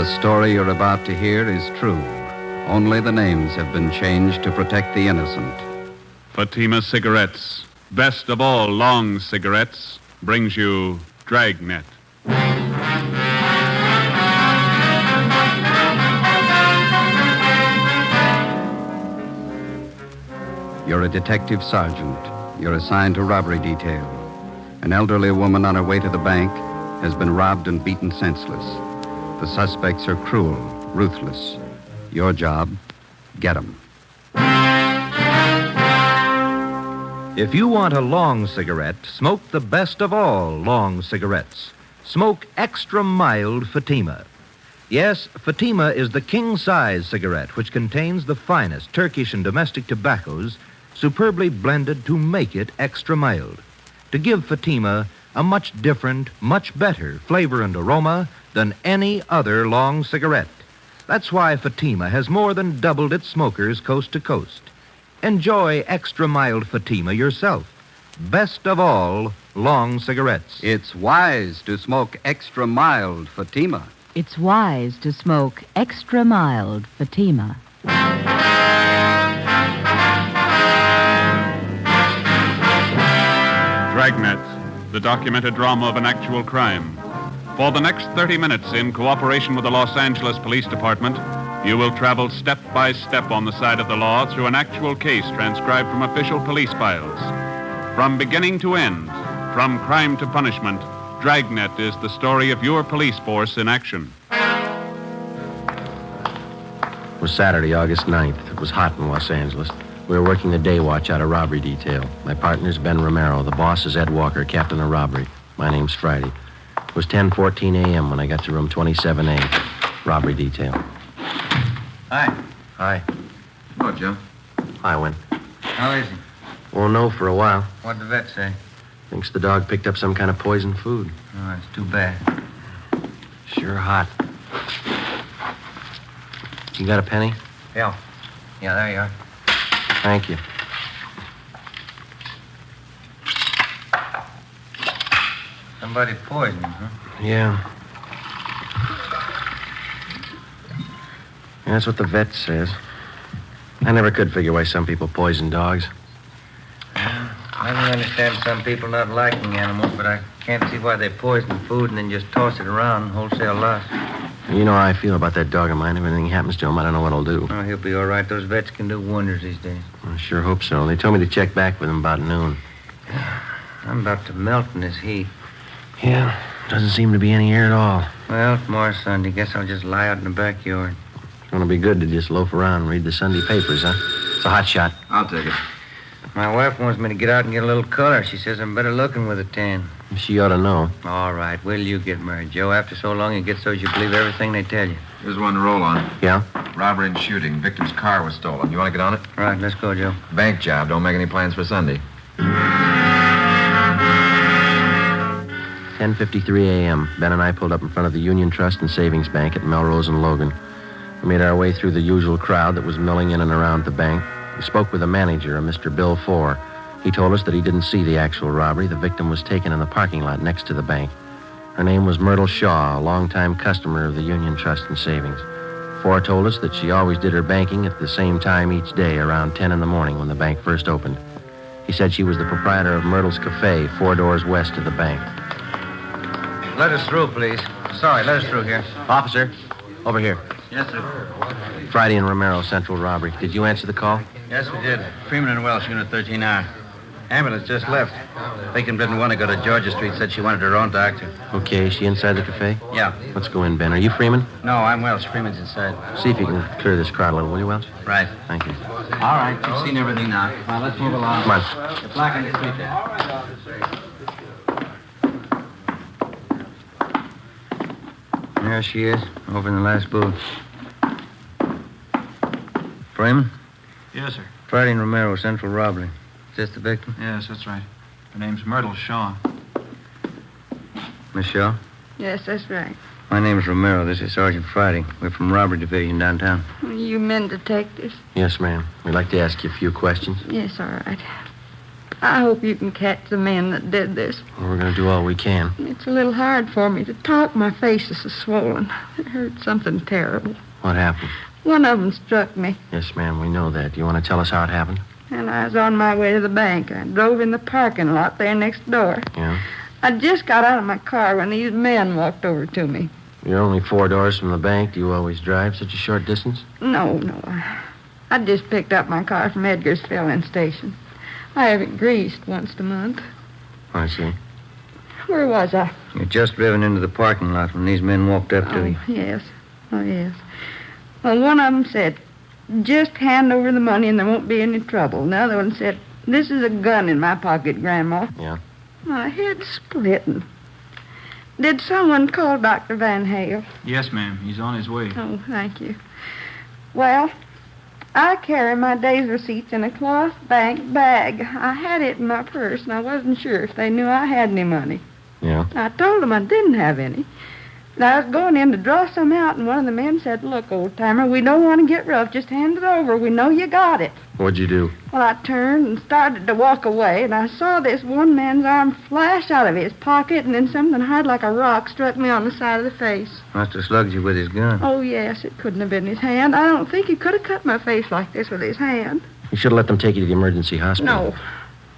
The story you're about to hear is true. Only the names have been changed to protect the innocent. Fatima Cigarettes, best of all long cigarettes, brings you Dragnet. You're a detective sergeant. You're assigned to robbery detail. An elderly woman on her way to the bank has been robbed and beaten senseless. The suspects are cruel, ruthless. Your job, get 'em. If you want a long cigarette, smoke the best of all long cigarettes. Smoke extra mild Fatima. Yes, Fatima is the king-size cigarette which contains the finest Turkish and domestic tobaccos superbly blended to make it extra mild, to give Fatima a much different, much better flavor and aroma than any other long cigarette. That's why Fatima has more than doubled its smokers coast to coast. Enjoy extra mild Fatima yourself. Best of all long cigarettes. It's wise to smoke extra mild Fatima. It's wise to smoke extra mild Fatima. Dragnet, the documented drama of an actual crime. For the next 30 minutes, in cooperation with the Los Angeles Police Department, you will travel step by step on the side of the law through an actual case transcribed from official police files. From beginning to end, from crime to punishment, Dragnet is the story of your police force in action. It was Saturday, August 9th. It was hot in Los Angeles. We were working the day watch out of robbery detail. My partner's Ben Romero. The boss is Ed Walker, captain of robbery. My name's Friday. It was 10:14 a.m. when I got to room 27A, robbery detail. Hi. Hi. Hello, Joe. Hi, Win. How is he? Won't know for a while. What'd the vet say? Thinks the dog picked up some kind of poisoned food. Oh, that's too bad. Sure hot. You got a penny? Yeah. Yeah, there you are. Thank you. Somebody poisoned him, huh? Yeah. That's what the vet says. I never could figure why some people poison dogs. I don't understand some people not liking animals, but I can't see why they poison food and then just toss it around, wholesale loss. You know how I feel about that dog of mine. If anything happens to him, I don't know what I'll do. Oh, he'll be all right. Those vets can do wonders these days. I sure hope so. They told me to check back with him about noon. I'm about to melt in this heat. Yeah, doesn't seem to be any air at all. Well, tomorrow's Sunday. Guess I'll just lie out in the backyard. It's going to be good to just loaf around and read the Sunday papers, huh? It's a hot shot. I'll take it. My wife wants me to get out and get a little color. She says I'm better looking with a tan. She ought to know. All right. Will you get married, Joe? After so long, it gets so you believe everything they tell you. Here's one to roll on. Yeah? Robbery and shooting. Victim's car was stolen. You want to get on it? All right, let's go, Joe. Bank job. Don't make any plans for Sunday. 10:53 a.m. Ben and I pulled up in front of the Union Trust and Savings Bank at Melrose and Logan. We made our way through the usual crowd that was milling in and around the bank. We spoke with the manager, a Mr. Bill Four. He told us that he didn't see the actual robbery. The victim was taken in the parking lot next to the bank. Her name was Myrtle Shaw, a longtime customer of the Union Trust and Savings. Four told us that she always did her banking at the same time each day, around 10 in the morning when the bank first opened. He said she was the proprietor of Myrtle's Cafe, 4 doors west of the bank. Let us through, please. Sorry, let us through here. Officer, over here. Yes, sir. Friday and Romero, central robbery. Did you answer the call? Yes, we did. Freeman and Welsh, Unit 13R. Ambulance just left. Victim didn't want to go to Georgia Street. Said she wanted her own doctor. Okay, is she inside the cafe? Yeah. Let's go in, Ben. Are you Freeman? No, I'm Welsh. Freeman's inside. See if you can clear this crowd a little, will you, Welch? Right. Thank you. All right. You've seen everything now. Now, let's move along. Come on. The black on the street there. There she is, over in the last booth. Freeman? Yes, sir. Friday and Romero, central robbery. Is this the victim? Yes, that's right. Her name's Myrtle Shaw. Miss Shaw? Yes, that's right. My name's Romero. This is Sergeant Friday. We're from Robbery Division downtown. You men detectives? Yes, ma'am. We'd like to ask you a few questions. Yes, all right. I hope you can catch the men that did this. Well, we're going to do all we can. It's a little hard for me to talk. My face is so swollen. It hurts something terrible. What happened? One of them struck me, Yes, ma'am, we know that. Do you want to tell us how it happened? and I was on my way to the bank. I drove in the parking lot there next door. Yeah? I just got out of my car when these men walked over to me. You're only 4 doors from the bank. Do you always drive such a short distance? No. I just picked up my car from Edgar's filling station. I have it greased once a month. I see. Where was I? You just driven into the parking lot when these men walked up to you. Yes. Oh, yes. Well, one of them said, just hand over the money and there won't be any trouble. The other one said, this is a gun in my pocket, Grandma. Yeah? My head's splitting. Did someone call Dr. Van Hale? Yes, ma'am. He's on his way. Oh, thank you. Well, I carry my day's receipts in a cloth bank bag. I had it in my purse, and I wasn't sure if they knew I had any money. Yeah? I told them I didn't have any. And I was going in to draw some out, and one of the men said, look, old-timer, we don't want to get rough. Just hand it over. We know you got it. What'd you do? Well, I turned and started to walk away, and I saw this one man's arm flash out of his pocket, and then something hard like a rock struck me on the side of the face. Must have slugged you with his gun. Oh, yes, it couldn't have been his hand. I don't think he could have cut my face like this with his hand. You should have let them take you to the emergency hospital.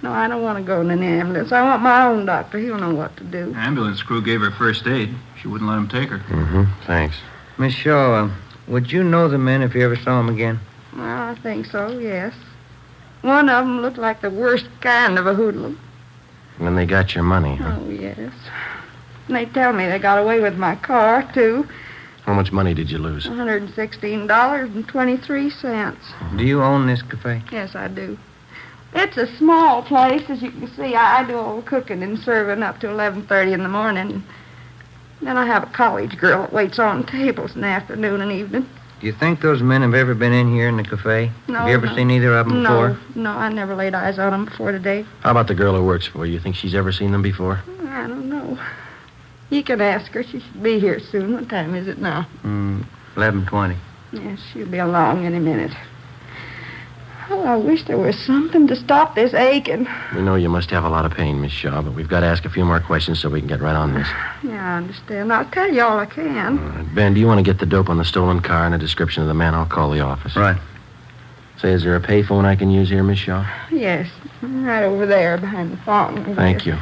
No, I don't want to go in an ambulance. I want my own doctor. He'll know what to do. Ambulance crew gave her first aid. She wouldn't let him take her. Mm-hmm. Thanks. Miss Shaw, would you know the men if you ever saw them again? Well, I think so, yes. One of them looked like the worst kind of a hoodlum. And then they got your money, huh? Oh, yes. And they tell me they got away with my car, too. How much money did you lose? $116.23. Do you own this cafe? Yes, I do. It's a small place, as you can see. I do all the cooking and serving up to 11:30 in the morning. Then I have a college girl that waits on tables in the afternoon and evening. Do you think those men have ever been in here in the cafe? No. Have you ever seen either of them before? No, I never laid eyes on them before today. How about the girl who works for you? You think she's ever seen them before? I don't know. You can ask her. She should be here soon. What time is it now? 11:20. Yes, she'll be along any minute. Oh, I wish there was something to stop this aching. We know you must have a lot of pain, Miss Shaw, but we've got to ask a few more questions so we can get right on this. Yeah, I understand. I'll tell you all I can. Ben, do you want to get the dope on the stolen car and a description of the man? I'll call the office. Right. Say, is there a payphone I can use here, Miss Shaw? Yes, right over there behind the fountain. over Thank there.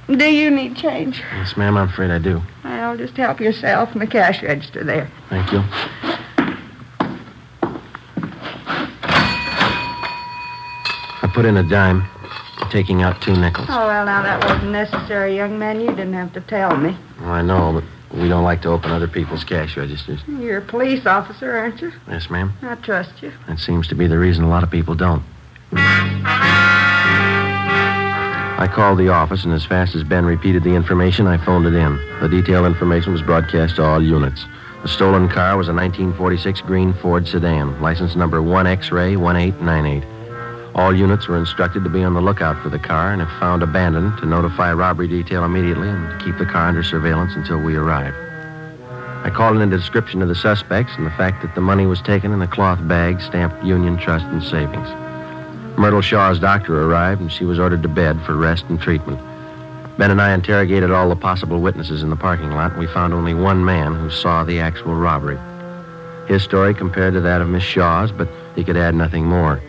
you. Do you need change? Yes, ma'am, I'm afraid I do. Well, just help yourself in the cash register there. Thank you. I put in a dime, taking out 2 nickels. Oh, well, now that wasn't necessary, young man. You didn't have to tell me. Well, I know, but we don't like to open other people's cash registers. You're a police officer, aren't you? Yes, ma'am. I trust you. That seems to be the reason a lot of people don't. I called the office, and as fast as Ben repeated the information, I phoned it in. The detailed information was broadcast to all units. The stolen car was a 1946 green Ford sedan, license number 1X-ray 1898. All units were instructed to be on the lookout for the car, and if found abandoned, to notify robbery detail immediately and to keep the car under surveillance until we arrived. I called in a description of the suspects and the fact that the money was taken in a cloth bag stamped Union Trust and Savings. Myrtle Shaw's doctor arrived, and she was ordered to bed for rest and treatment. Ben and I interrogated all the possible witnesses in the parking lot, and we found only one man who saw the actual robbery. His story compared to that of Miss Shaw's, but he could add nothing more.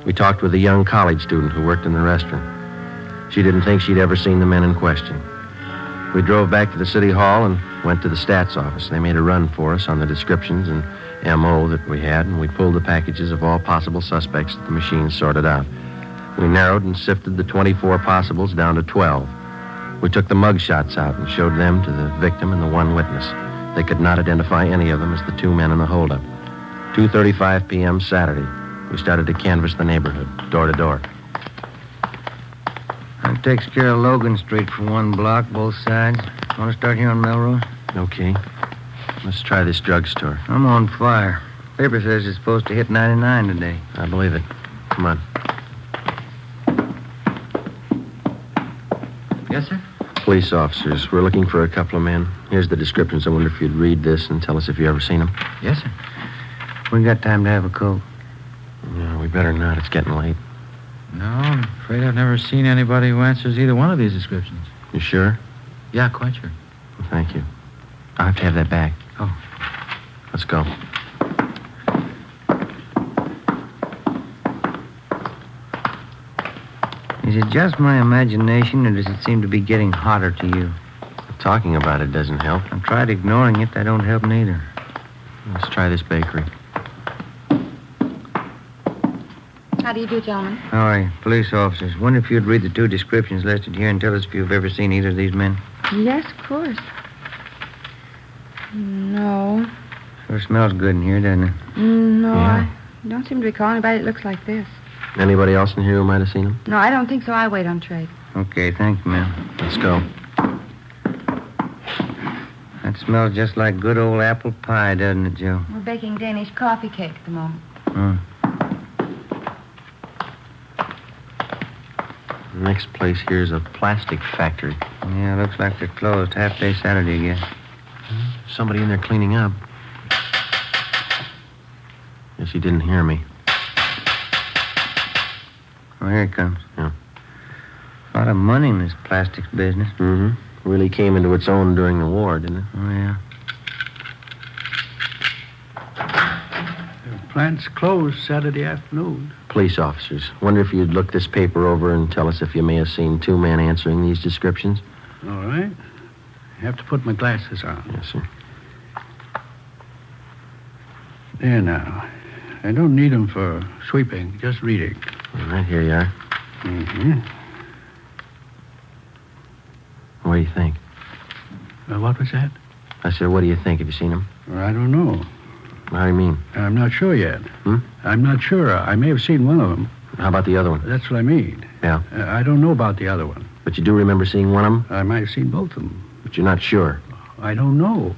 We talked with a young college student who worked in the restaurant. She didn't think she'd ever seen the men in question. We drove back to the city hall and went to the stats office. They made a run for us on the descriptions and M.O. that we had, and we pulled the packages of all possible suspects that the machine sorted out. We narrowed and sifted the 24 possibles down to 12. We took the mug shots out and showed them to the victim and the one witness. They could not identify any of them as the 2 men in the holdup. 2:35 p.m. Saturday. We started to canvass the neighborhood, door to door. That takes care of Logan Street for 1 block, both sides. Want to start here on Melrose? Okay. Let's try this drugstore. I'm on fire. Paper says it's supposed to hit 99 today. I believe it. Come on. Yes, sir? Police officers. We're looking for a couple of men. Here's the descriptions. I wonder if you'd read this and tell us if you ever seen them. Yes, sir. We got time to have a coat. No, we better not. It's getting late. No, I'm afraid I've never seen anybody who answers either one of these descriptions. You sure? Yeah, quite sure. Well, thank you. I'll have to have that back. Oh. Let's go. Is it just my imagination, or does it seem to be getting hotter to you? Talking about it doesn't help. I've tried ignoring it. That don't help neither. Let's try this bakery. How do you do, gentlemen? How are you? Police officers. Wonder if you'd read the 2 descriptions listed here and tell us if you've ever seen either of these men. Yes, of course. No. Sure smells good in here, doesn't it? No, Yeah. I don't seem to recall anybody that looks like this. Anybody else in here who might have seen him? No, I don't think so. I wait on trade. Okay, thank you, ma'am. Let's go. That smells just like good old apple pie, doesn't it, Joe? We're baking Danish coffee cake at the moment. The next place here's a plastic factory. Yeah, looks like they're closed. Half-day Saturday, I guess. Somebody in there cleaning up. Guess he didn't hear me. Oh, here it comes. Yeah. A lot of money in this plastics business. Mm-hmm. Really came into its own during the war, didn't it? Oh, yeah. The plant's closed Saturday afternoon. Police officers. Wonder if you'd look this paper over and tell us if you may have seen 2 men answering these descriptions. All right. I have to put my glasses on. Yes, sir. There now. I don't need them for sweeping, just reading. All right, here you are. Mm-hmm. What do you think? What was that? I said, what do you think? Have you seen him? I don't know. How do you mean? I'm not sure yet. Hmm? I'm not sure. I may have seen one of them. How about the other one? That's what I mean. Yeah. I don't know about the other one. But you do remember seeing one of them? I might have seen both of them. But you're not sure. I don't know.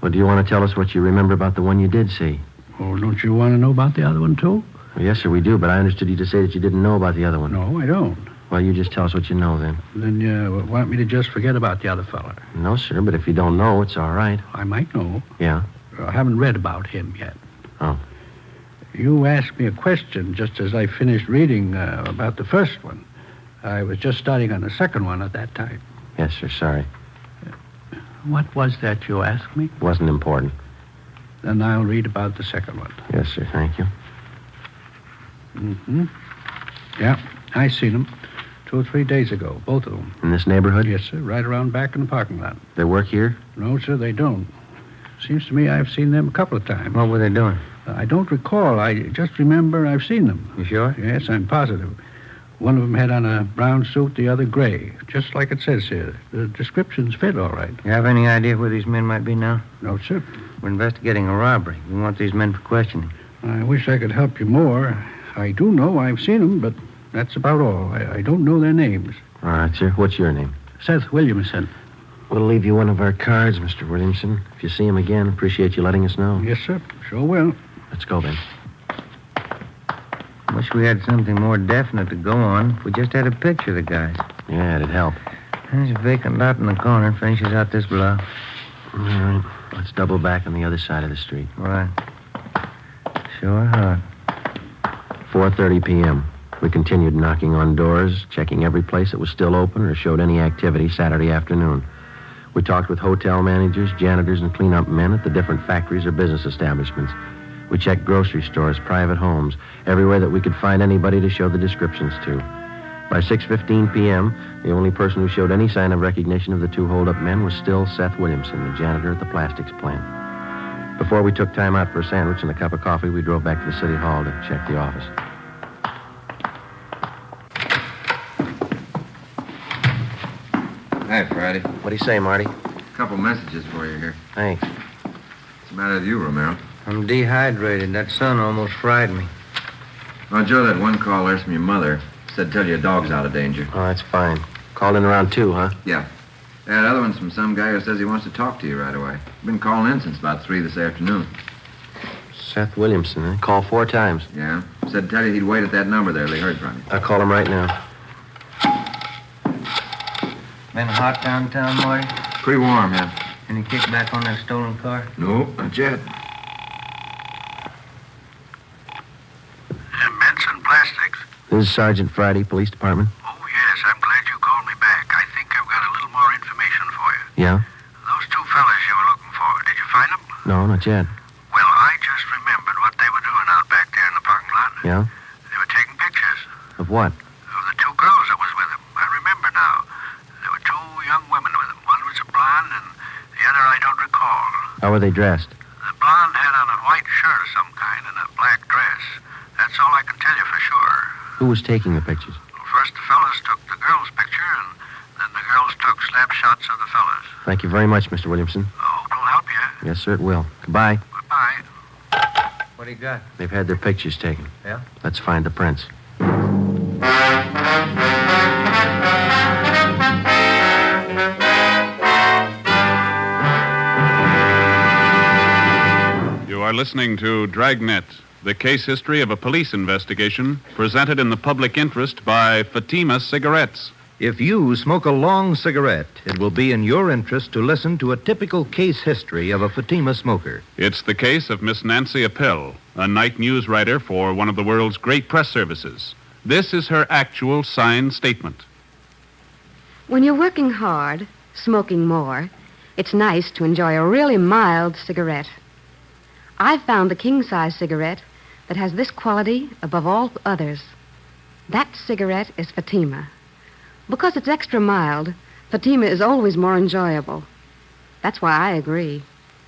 Well, do you want to tell us what you remember about the one you did see? Oh, don't you want to know about the other one, too? Well, yes, sir, we do, but I understood you to say that you didn't know about the other one. No, I don't. Well, you just tell us what you know, then. Then you want me to just forget about the other fella? No, sir, but if you don't know, it's all right. I might know. Yeah? I haven't read about him yet. Oh. You asked me a question just as I finished reading about the first one. I was just starting on the second one at that time. Yes, sir, sorry. What was that you asked me? Wasn't important. Then I'll read about the second one. Yes, sir, thank you. Mm-hmm. Yeah, I seen them 2 or 3 days ago, both of them. In this neighborhood? Yes, sir, right around back in the parking lot. They work here? No, sir, they don't. Seems to me I've seen them a couple of times. What were they doing? I don't recall. I just remember I've seen them. You sure? Yes, I'm positive. One of them had on a brown suit, the other gray, just like it says here. The descriptions fit all right. You have any idea where these men might be now? No, sir. We're investigating a robbery. We want these men for questioning. I wish I could help you more. I do know I've seen them, but that's about all. I don't know their names. All right, sir. What's your name? Seth Williamson. We'll leave you one of our cards, Mr. Williamson. If you see him again, appreciate you letting us know. Yes, sir. Sure will. Let's go, then. Wish we had something more definite to go on. If we just had a picture of the guys. Yeah, it'd help. There's a vacant lot in the corner. Finishes out this block. All right. Let's double back on the other side of the street. All right. Sure hot. 4:30 p.m. We continued knocking on doors, checking every place that was still open or showed any activity Saturday afternoon. We talked with hotel managers, janitors, and cleanup men at the different factories or business establishments. We checked grocery stores, private homes, everywhere that we could find anybody to show the descriptions to. By 6:15 p.m., the only person who showed any sign of recognition of the 2 hold-up men was still Seth Williamson, the janitor at the plastics plant. Before we took time out for a sandwich and a cup of coffee, we drove back to the city hall to check the office. Hey, Friday. What do you say, Marty? A couple messages for you here. Thanks. What's the matter with you, Romero? I'm dehydrated. That sun almost fried me. Oh, Joe, that one call there's from your mother. Said tell your dog's out of danger. Oh, that's fine. Called in around 2, huh? Yeah. That other one's from some guy who says he wants to talk to you right away. Been calling in since about 3 this afternoon. Seth Williamson, eh? Called 4 times. Yeah. Said tell you he'd wait at that number there till he heard from you. I'll call him right now. Been hot downtown, Marty? Pretty warm, yeah. Any kickback on that stolen car? No, not yet. Benson Plastics. This is Sergeant Friday, Police Department. Oh, yes, I'm glad you called me back. I think I've got a little more information for you. Yeah? Those two fellas you were looking for, did you find them? No, not yet. Well, I just remembered what they were doing out back there in the parking lot. Yeah? They were taking pictures Of what? of the two girls that was with them. I remember now. There were two young women with them. One was a blonde, and the other I don't recall. How were they dressed? The blonde had on a white shirt of some kind and a black dress. That's all I can tell you for sure. Who was taking the pictures? First the fellas took the girls' picture, and then the girls took snapshots of the fellas. Thank you very much, Mr. Williamson. Oh, it'll help you. Yes, sir, it will. Goodbye. Goodbye. What do you got? They've had their pictures taken. Yeah? Let's find the prints. You are listening to Dragnet, the case history of a police investigation presented in the public interest by Fatima Cigarettes. If you smoke a long cigarette, it will be in your interest to listen to a typical case history of a Fatima smoker. It's the case of Miss Nancy Appel, a night news writer for one of the world's great press services. This is her actual signed statement. When you're working hard, smoking more, it's nice to enjoy a really mild cigarette. I've found the king-size cigarette that has this quality above all others. That cigarette is Fatima. Because it's extra mild, Fatima is always more enjoyable. That's why I agree.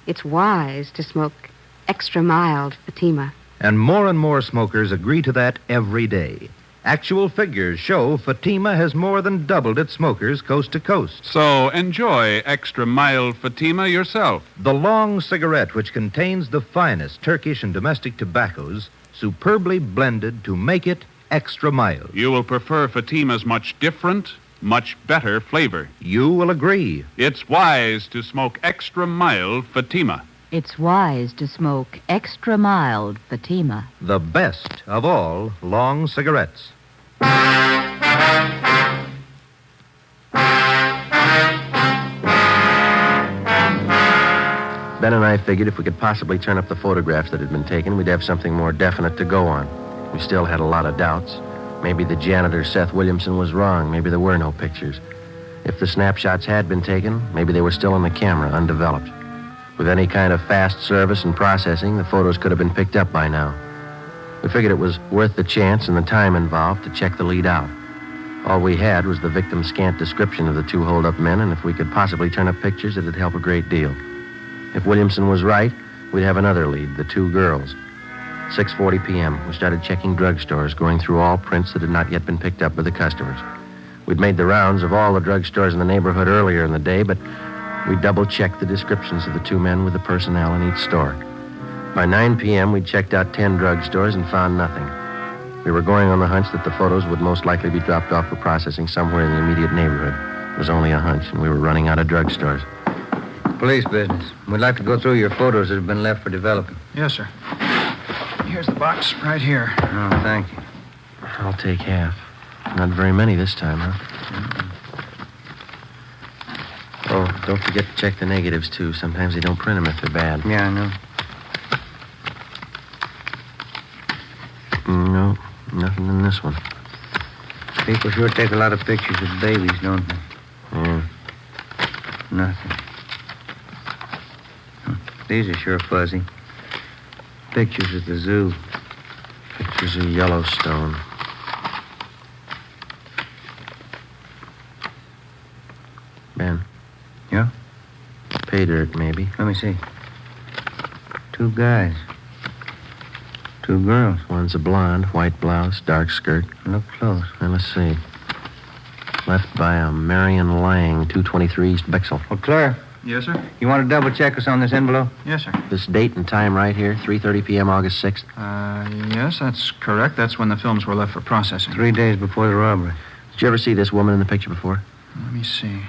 It's wise to smoke extra mild Fatima. And more smokers agree to that every day. Actual figures show Fatima has more than doubled its smokers coast to coast. So enjoy extra mild Fatima yourself. The long cigarette, which contains the finest Turkish and domestic tobaccos, superbly blended to make it extra mild. You will prefer Fatima's much different, much better flavor. You will agree. It's wise to smoke extra mild Fatima. It's wise to smoke extra mild Fatima. The best of all long cigarettes. Ben and I figured if we could possibly turn up the photographs that had been taken, we'd have something more definite to go on. We still had a lot of doubts. Maybe the janitor, Seth Williamson, was wrong. Maybe there were no pictures. If the snapshots had been taken, maybe they were still on the camera, undeveloped. With any kind of fast service and processing, the photos could have been picked up by now. We figured it was worth the chance and the time involved to check the lead out. All we had was the victim's scant description of the two hold-up men, and if we could possibly turn up pictures, it'd help a great deal. If Williamson was right, we'd have another lead, the two girls. 6:40 p.m., we started checking drugstores, going through all prints that had not yet been picked up by the customers. We'd made the rounds of all the drugstores in the neighborhood earlier in the day, but we double-checked the descriptions of the two men with the personnel in each store. By 9 p.m., we'd checked out 10 drugstores and found nothing. We were going on the hunch that the photos would most likely be dropped off for processing somewhere in the immediate neighborhood. It was only a hunch, and we were running out of drugstores. Police business. We'd like to go through your photos that have been left for developing. Yes, sir. Here's the box right here. Oh, thank you. I'll take half. Not very many this time, huh? Oh, don't forget to check the negatives, too. Sometimes they don't print them if they're bad. Yeah, I know. No, nothing in this one. People sure take a lot of pictures of babies, don't they? Yeah. Nothing. These are sure fuzzy. Pictures of the zoo. Pictures of Yellowstone. Ben. Yeah? Pay dirt, maybe. Let me see. Two guys. Two girls. One's a blonde, white blouse, dark skirt. Look close. And let's see. Left by a Marion Lang, 223 East Bexel. Well, Claire, Yes, sir? you want to double check us on this envelope? Yes, sir. This date and time right here, 3:30 p.m., August 6th. Yes, that's correct. That's when the films were left for processing. 3 days before the robbery. Did you ever see this woman in the picture before? Let me see.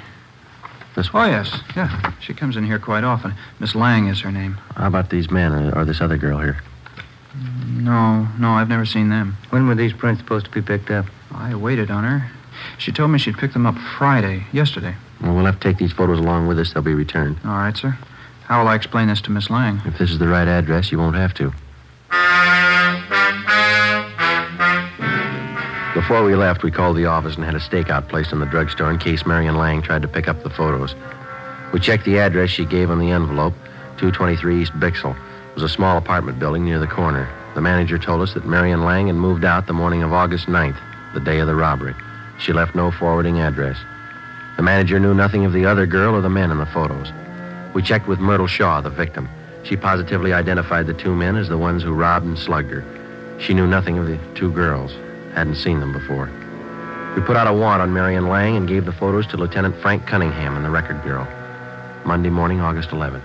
This Oh, one? yes. Yeah, she comes in here quite often. Miss Lang is her name. How about these men or this other girl here? No, I've never seen them. When were these prints supposed to be picked up? I waited on her. She told me she'd pick them up Friday, yesterday. Well, we'll have to take these photos along with us. They'll be returned. All right, sir. How will I explain this to Miss Lang? If this is the right address, you won't have to. Before we left, we called the office and had a stakeout placed in the drugstore in case Marion Lang tried to pick up the photos. We checked the address she gave on the envelope, 223 East Bixel. It was a small apartment building near the corner. The manager told us that Marion Lang had moved out the morning of August 9th, the day of the robbery. She left no forwarding address. The manager knew nothing of the other girl or the men in the photos. We checked with Myrtle Shaw, the victim. She positively identified the two men as the ones who robbed and slugged her. She knew nothing of the two girls, hadn't seen them before. We put out a warrant on Marion Lang and gave the photos to Lieutenant Frank Cunningham in the Record Bureau. Monday morning, August 11th.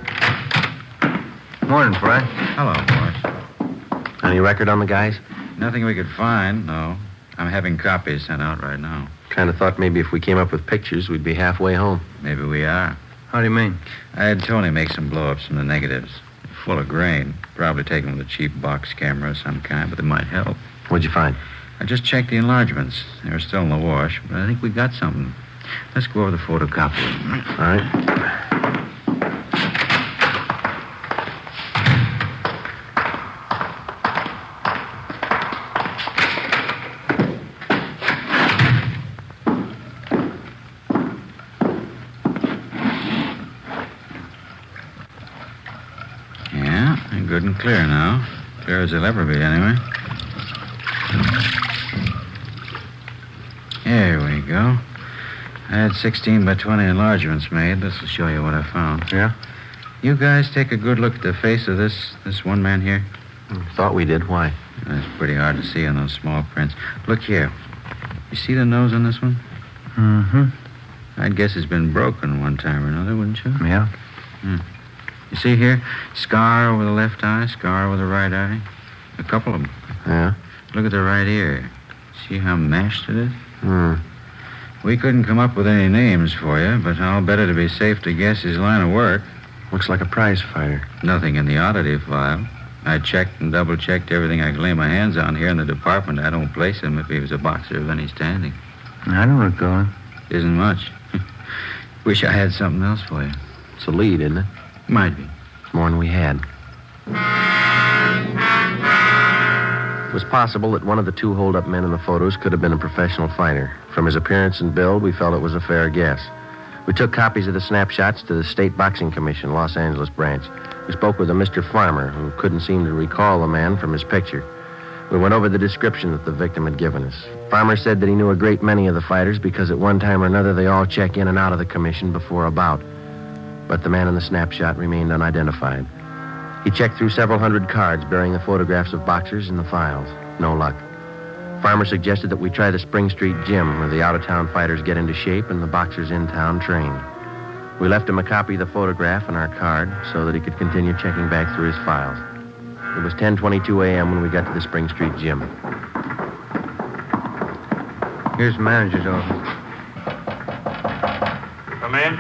Morning, Fry. Hello, boss. Any record on the guys? Nothing we could find, no. I'm having copies sent out right now. Kind of thought maybe if we came up with pictures, we'd be halfway home. Maybe we are. How do you mean? I had Tony make some blow-ups from the negatives. Full of grain. Probably taken with a cheap box camera of some kind, but they might help. What'd you find? I just checked the enlargements. They were still in the wash, but I think we got something. Let's go over the photocopy. All right. Good and clear now. Clear as they'll ever be, anyway. Here we go. I had 16 by 20 enlargements made. This will show you what I found. Yeah? You guys take a good look at the face of this one man here. Thought we did. Why? That's pretty hard to see on those small prints. Look here. You see the nose on this one? Mm-hmm. I'd guess it's been broken one time or another, wouldn't you? Yeah. You see here? Scar over the left eye, scar over the right eye. A couple of them. Yeah? Look at the right ear. See how mashed it is? Hmm. We couldn't come up with any names for you, but I'll bet it'd be safe to guess his line of work. Looks like a prize fighter. Nothing in the oddity file. I checked and double-checked everything I could lay my hands on here in the department. I don't place him if he was a boxer of any standing. I don't recall him. Isn't much. Wish I had something else for you. It's a lead, isn't it? Might be. It's more than we had. It was possible that one of the two hold-up men in the photos could have been a professional fighter. From his appearance and build, we felt it was a fair guess. We took copies of the snapshots to the State Boxing Commission, Los Angeles branch. We spoke with a Mr. Farmer, who couldn't seem to recall the man from his picture. We went over the description that the victim had given us. Farmer said that he knew a great many of the fighters because at one time or another they all check in and out of the commission before a bout. But the man in the snapshot remained unidentified. He checked through several hundred cards bearing the photographs of boxers in the files. No luck. Farmer suggested that we try the Spring Street Gym, where the out-of-town fighters get into shape and the boxers in town train. We left him a copy of the photograph and our card so that he could continue checking back through his files. It was 10:22 a.m. when we got to the Spring Street Gym. Here's the manager's office. Come in.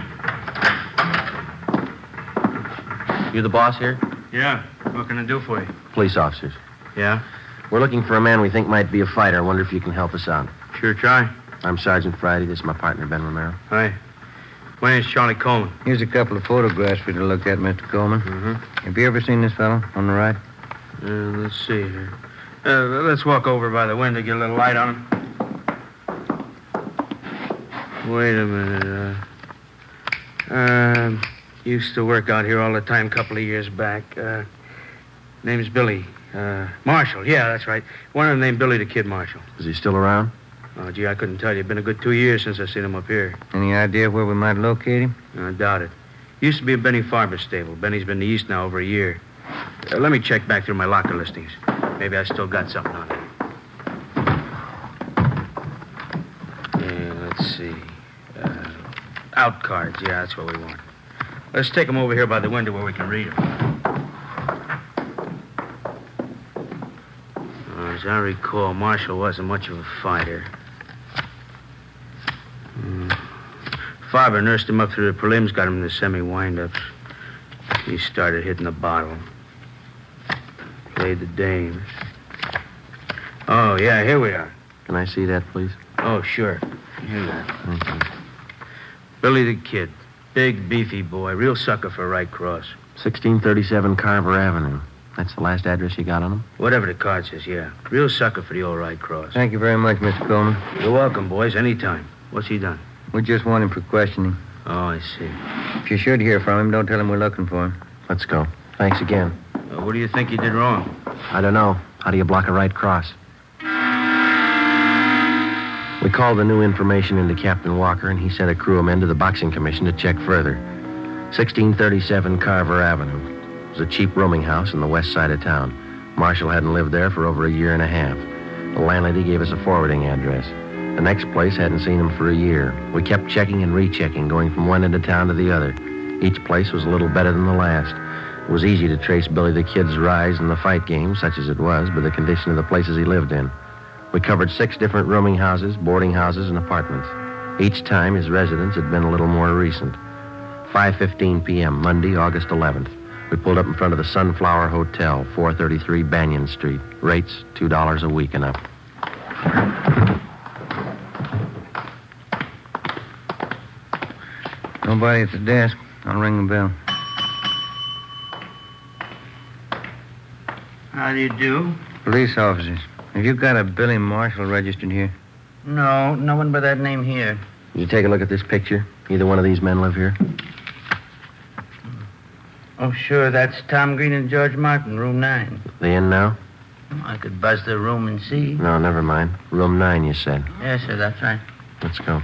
You the boss here? Yeah. What can I do for you? Police officers. Yeah? We're looking for a man we think might be a fighter. I wonder if you can help us out. Sure try. I'm Sergeant Friday. This is my partner, Ben Romero. Hi. My name's Charlie Coleman. Here's a couple of photographs for you to look at, Mr. Coleman. Mm-hmm. Have you ever seen this fellow on the right? Let's see here. Let's walk over by the window, get a little light on him. Wait a minute. Used to work out here all the time a couple of years back. Name's Billy. Marshall. Yeah, that's right. One of them named Billy the Kid Marshall. Is he still around? Oh, gee, I couldn't tell you. It's been a good 2 years since I seen him up here. Any idea where we might locate him? I doubt it. Used to be at Benny Farber's stable. Benny's been to the East now over a year. Let me check back through my locker listings. Maybe I still got something on it. Yeah, let's see. Out cards. Yeah, that's what we want. Let's take them over here by the window where we can read them. As I recall, Marshall wasn't much of a fighter. Farber nursed him up through the prelims, got him in the semi-windups. He started hitting the bottle. Played the dames. Oh, yeah, here we are. Can I see that, please? Oh, sure. Here we are. Thank you. Billy the Kid. Big, beefy boy. Real sucker for right cross. 1637 Carver Avenue. That's the last address you got on him? Whatever the card says, yeah. Real sucker for the old right cross. Thank you very much, Mr. Coleman. You're welcome, boys. Anytime. What's he done? We just want him for questioning. Oh, I see. If you should hear from him, don't tell him we're looking for him. Let's go. Thanks again. What do you think he did wrong? I don't know. How do you block a right cross? We called the new information into Captain Walker, and he sent a crew of men to the Boxing Commission to check further. 1637 Carver Avenue. It was a cheap rooming house in the west side of town. Marshall hadn't lived there for over a year and a half. The landlady gave us a forwarding address. The next place hadn't seen him for a year. We kept checking and rechecking, going from one end of town to the other. Each place was a little better than the last. It was easy to trace Billy the Kid's rise in the fight game, such as it was, by the condition of the places he lived in. We covered 6 different rooming houses, boarding houses, and apartments. Each time his residence had been a little more recent. 5:15 p.m., Monday, August 11th. We pulled up in front of the Sunflower Hotel, 433 Banyan Street. Rates, $2 a week and up. Nobody at the desk. I'll ring the bell. How do you do? Police officers. Have you got a Billy Marshall registered here? No, no one by that name here. Did you take a look at this picture? Either one of these men live here? Oh, sure, that's Tom Green and George Martin, room 9. They in now? I could buzz their room and see. No, never mind. Room 9, you said. Yes, sir, that's right. Let's go.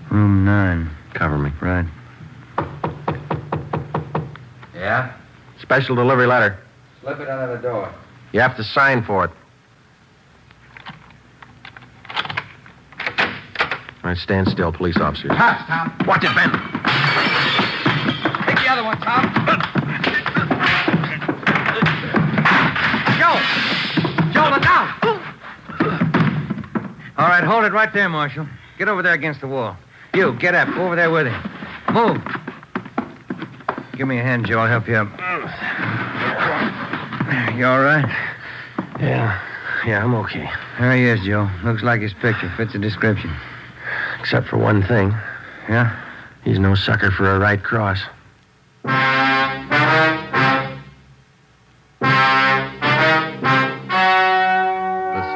Room 9. Cover me. Right. Yeah? Special delivery letter. Slip it under the door. You have to sign for it. All right, stand still, police officers. Cops, Tom. Watch it, Ben. Take the other one, Tom. Joe, look out. All right, hold it right there, Marshal. Get over there against the wall. You, get up. Go over there with him. Move. Give me a hand, Joe. I'll help you up. You all right? Yeah, I'm okay. There he is, Joe. Looks like his picture. Fits the description. Except for one thing. Yeah? He's no sucker for a right cross. The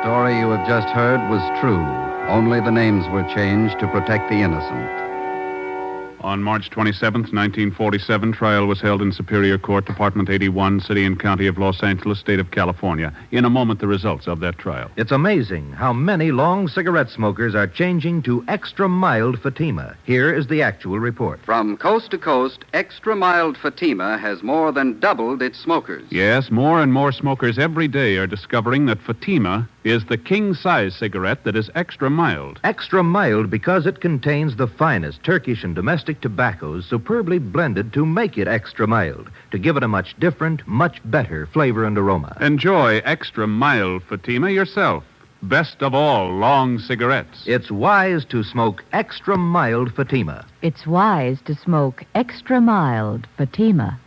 story you have just heard was true. Only the names were changed to protect the innocent. On March 27th, 1947, trial was held in Superior Court, Department 81, City and County of Los Angeles, State of California. In a moment, the results of that trial. It's amazing how many long cigarette smokers are changing to extra mild Fatima. Here is the actual report. From coast to coast, extra mild Fatima has more than doubled its smokers. Yes, more and more smokers every day are discovering that Fatima is the king-size cigarette that is extra mild. Extra mild because it contains the finest Turkish and domestic tobaccos superbly blended to make it extra mild, to give it a much different, much better flavor and aroma. Enjoy extra mild Fatima yourself. Best of all long cigarettes. It's wise to smoke extra mild Fatima. It's wise to smoke extra mild Fatima.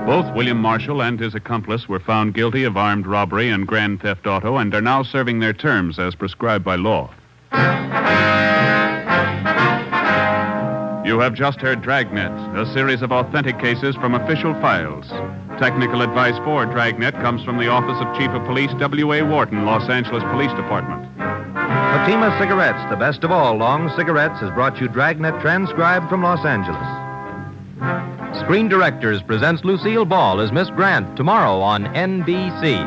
Both William Marshall and his accomplice were found guilty of armed robbery and grand theft auto and are now serving their terms as prescribed by law. You have just heard Dragnet, a series of authentic cases from official files. Technical advice for Dragnet comes from the Office of Chief of Police W.A. Wharton, Los Angeles Police Department. Fatima Cigarettes, the best of all long cigarettes, has brought you Dragnet transcribed from Los Angeles. Screen Directors presents Lucille Ball as Miss Grant tomorrow on NBC.